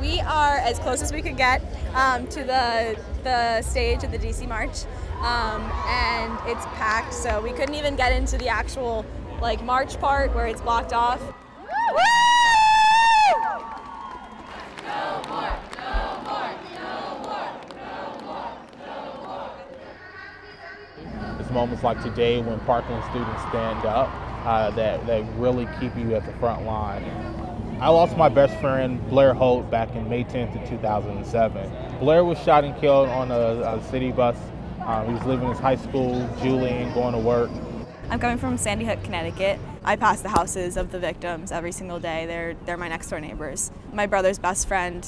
We are as close as we could get to the stage of the DC March, and it's packed, so we couldn't even get into the actual march part where it's blocked off. Woo! No more, no more, no more, no more, no more. It's moments like today when Parkland students stand up that really keep you at the front line. I lost my best friend, Blair Holt, back in May 10th of 2007. Blair was shot and killed on a city bus. He was leaving his high school, Julian, going to work. I'm coming from Sandy Hook, Connecticut. I pass the houses of the victims every single day. They're my next door neighbors. My brother's best friend,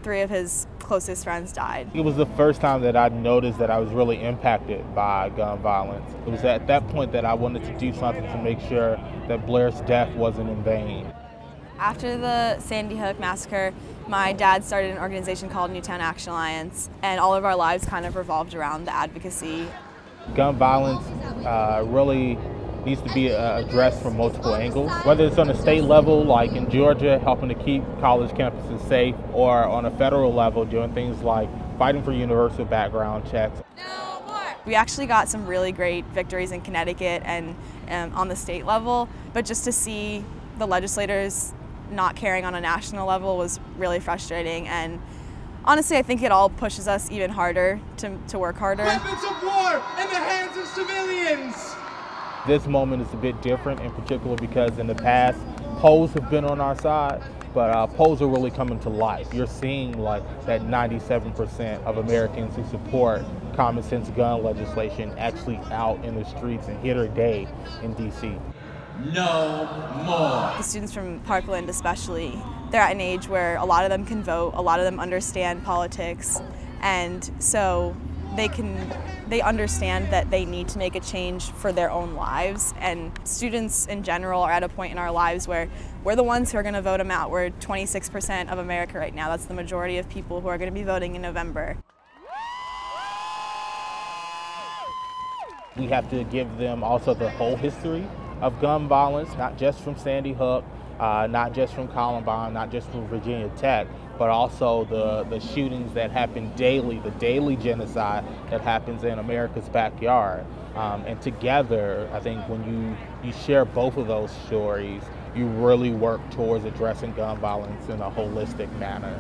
3 of his closest friends died. It was the first time that I noticed that I was really impacted by gun violence. It was at that point that I wanted to do something to make sure that Blair's death wasn't in vain. After the Sandy Hook massacre, my dad started an organization called Newtown Action Alliance, and all of our lives kind of revolved around the advocacy. Gun violence really needs to be addressed from multiple angles, whether it's on a state level, like in Georgia, helping to keep college campuses safe, or on a federal level, doing things like fighting for universal background checks. No more. We actually got some really great victories in Connecticut and on the state level, but just to see the legislators not caring on a national level was really frustrating, and honestly I think it all pushes us even harder to work harder. Weapons of war in the hands of civilians! This moment is a bit different in particular because in the past polls have been on our side, but polls are really coming to life. You're seeing that 97% of Americans who support common sense gun legislation actually out in the streets and here today in DC. No more. The students from Parkland especially, they're at an age where a lot of them can vote, a lot of them understand politics, and so they understand that they need to make a change for their own lives. And students in general are at a point in our lives where we're the ones who are going to vote them out. We're 26% of America right now. That's the majority of people who are going to be voting in November. We have to give them also the whole history of gun violence, not just from Sandy Hook, not just from Columbine, not just from Virginia Tech, but also the shootings that happen daily, the daily genocide that happens in America's backyard. And together, I think when you share both of those stories, you really work towards addressing gun violence in a holistic manner.